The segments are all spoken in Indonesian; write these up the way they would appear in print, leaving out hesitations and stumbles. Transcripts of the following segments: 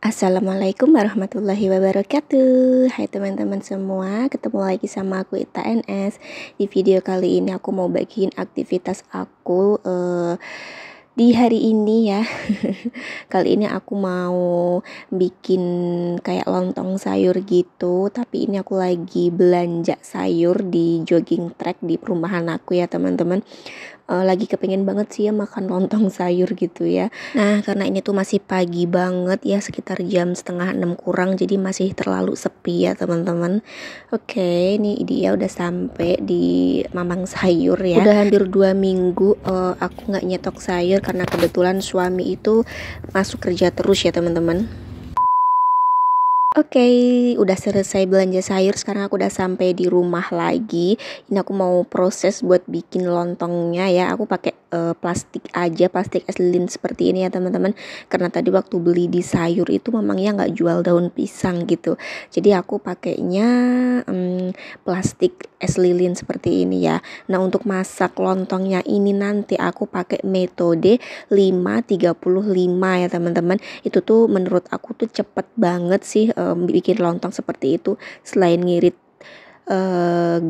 Assalamualaikum warahmatullahi wabarakatuh. Hai teman-teman semua, ketemu lagi sama aku Ita NS. Di video kali ini aku mau bagiin aktivitas aku di hari ini ya. Kali ini aku mau bikin kayak lontong sayur gitu, tapi ini aku lagi belanja sayur di jogging track di perumahan aku ya teman-teman. Lagi kepengen banget sih ya makan lontong sayur gitu ya. Nah karena ini tuh masih pagi banget ya, sekitar jam 5:30 kurang, jadi masih terlalu sepi ya teman-teman. Oke, ini dia udah sampai di Mamang Sayur ya. Udah hampir 2 minggu aku nggak nyetok sayur karena kebetulan suami itu masuk kerja terus ya teman-teman. Oke, udah selesai belanja sayur, sekarang aku udah sampai di rumah lagi. Ini aku mau proses buat bikin lontongnya ya. Aku pakai plastik aja, plastik es lilin seperti ini ya teman-teman. Karena tadi waktu beli di sayur itu memangnya nggak jual daun pisang gitu. Jadi aku pakainya plastik es lilin seperti ini ya. Nah untuk masak lontongnya ini nanti aku pakai metode 5-35 ya teman-teman. Itu tuh menurut aku tuh cepet banget sih bikin lontong seperti itu. Selain ngirit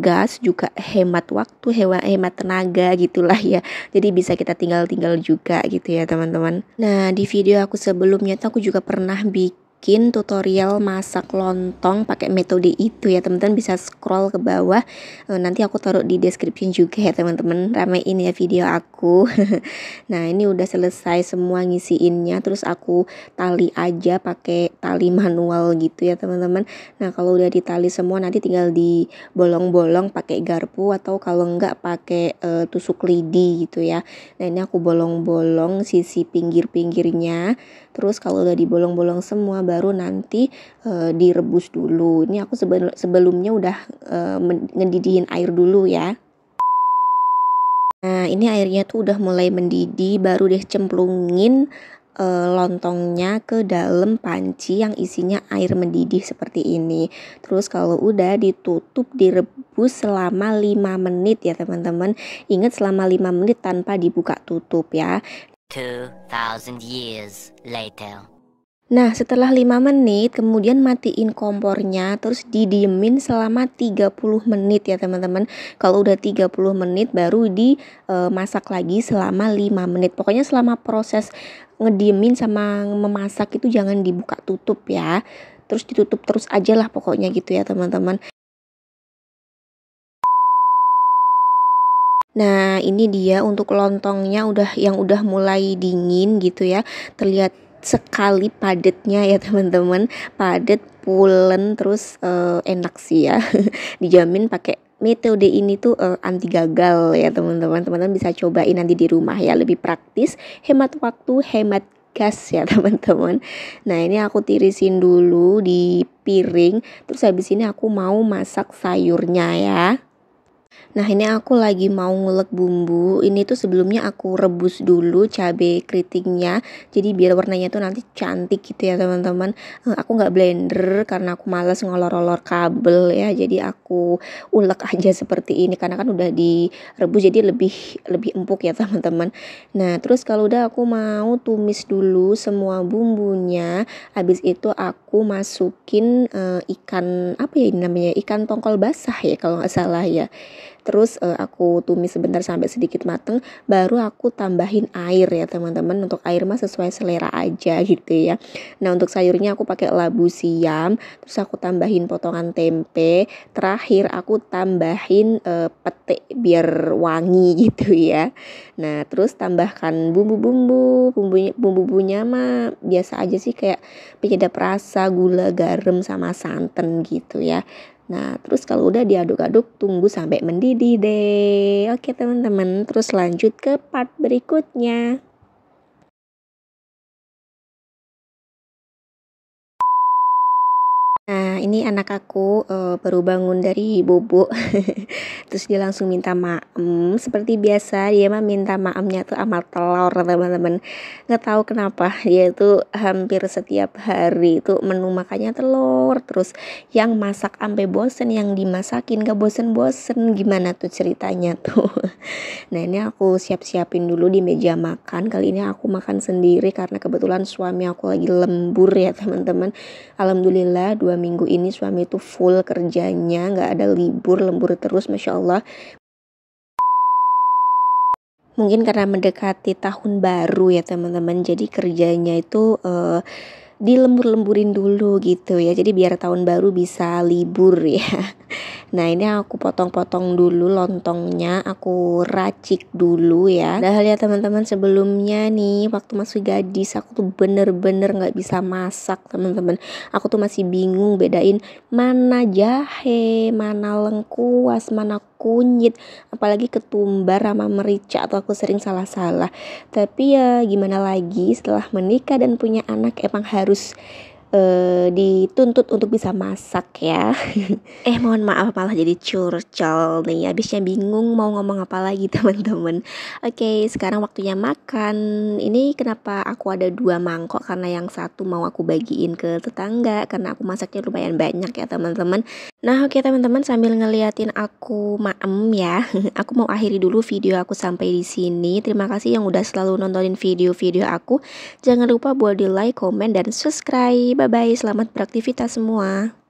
gas, juga hemat waktu, hemat tenaga gitulah ya. Jadi bisa kita tinggal juga gitu ya teman-teman. Nah di video aku sebelumnya tuh aku juga pernah bikin tutorial masak lontong pakai metode itu ya teman-teman, bisa scroll ke bawah, nanti aku taruh di description juga ya teman-teman. Ramein ya video aku. Nah ini udah selesai semua ngisiinnya, terus aku tali aja pakai tali manual gitu ya teman-teman. Nah kalau udah ditali semua nanti tinggal dibolong-bolong pakai garpu, atau kalau enggak pakai tusuk lidi gitu ya. Nah ini aku bolong-bolong sisi pinggir-pinggirnya. Terus kalau udah dibolong-bolong semua baru nanti direbus dulu. Ini aku sebelumnya udah ngedidihin air dulu ya. Nah ini airnya tuh udah mulai mendidih, baru deh cemplungin lontongnya ke dalam panci yang isinya air mendidih seperti ini. Terus kalau udah ditutup, direbus selama 5 menit ya teman-teman. Ingat selama 5 menit tanpa dibuka tutup ya. 2000 years later. Nah setelah 5 menit kemudian matiin kompornya, terus didiemin selama 30 menit ya teman-teman. Kalau udah 30 menit baru dimasak lagi selama 5 menit. Pokoknya selama proses ngediemin sama memasak itu jangan dibuka tutup ya. Terus ditutup terus aja lah pokoknya gitu ya teman-teman. Nah ini dia untuk lontongnya yang udah mulai dingin gitu ya. Terlihat sekali padatnya ya teman-teman, padat, pulen, terus enak sih ya. Dijamin pakai metode ini tuh anti gagal ya teman-teman. Teman-teman bisa cobain nanti di rumah ya, lebih praktis, hemat waktu, hemat gas ya teman-teman. Nah ini aku tirisin dulu di piring, terus habis ini aku mau masak sayurnya ya. Nah ini aku lagi mau ngulek bumbu. Ini tuh sebelumnya aku rebus dulu cabai keritingnya, jadi biar warnanya tuh nanti cantik gitu ya teman-teman. Aku nggak blender karena aku malas ngolor-olor kabel ya, jadi aku ulek aja seperti ini karena kan udah direbus jadi lebih empuk ya teman-teman. Nah terus kalau udah aku mau tumis dulu semua bumbunya. Habis itu aku masukin ikan apa ya ini namanya, ikan tongkol basah ya kalau nggak salah ya. Terus aku tumis sebentar sampai sedikit mateng, baru aku tambahin air ya teman-teman. Untuk air mah sesuai selera aja gitu ya. Nah untuk sayurnya aku pakai labu siam, terus aku tambahin potongan tempe, terakhir aku tambahin pete biar wangi gitu ya. Nah terus tambahkan bumbunya mah biasa aja sih, kayak penyedap rasa, gula, garam, sama santan gitu ya. Nah terus kalau udah diaduk-aduk, tunggu sampai mendidih deh. Oke teman-teman, terus lanjut ke part berikutnya. Nah Nah, ini anak aku baru bangun dari bobo. Terus dia langsung minta maem. Seperti biasa dia mah minta maemnya tuh sama telur, teman-teman. Nggak tahu kenapa dia tuh hampir setiap hari itu menu makannya telur. Terus yang masak sampai bosen, yang dimasakin gak bosen-bosen. Gimana tuh ceritanya tuh? Nah, ini aku siap-siapin dulu di meja makan. Kali ini aku makan sendiri karena kebetulan suami aku lagi lembur ya teman-teman. Alhamdulillah 2 minggu ini suami itu full kerjanya, nggak ada libur, lembur terus, Masya Allah. Mungkin karena mendekati tahun baru ya teman-teman, jadi kerjanya itu dilembur-lemburin dulu gitu ya, jadi biar tahun baru bisa libur ya. Nah, ini aku potong-potong dulu lontongnya, aku racik dulu ya. Padahal ya teman-teman, sebelumnya nih waktu masih gadis aku tuh bener-bener gak bisa masak teman-teman. Aku tuh masih bingung bedain mana jahe, mana lengkuas, mana kunyit, apalagi ketumbar sama merica, atau aku sering salah-salah. Tapi ya gimana lagi, setelah menikah dan punya anak emang harus dituntut untuk bisa masak ya. Mohon maaf malah jadi curcol nih, habisnya bingung mau ngomong apa lagi teman-teman. Oke, sekarang waktunya makan. Ini kenapa aku ada 2 mangkok, karena yang satu mau aku bagiin ke tetangga karena aku masaknya lumayan banyak ya teman-teman. Nah, oke teman-teman, sambil ngeliatin aku maem ya, aku mau akhiri dulu video aku sampai di sini. Terima kasih yang udah selalu nontonin video-video aku. Jangan lupa buat di like, komen, dan subscribe. Bye bye, selamat beraktivitas semua.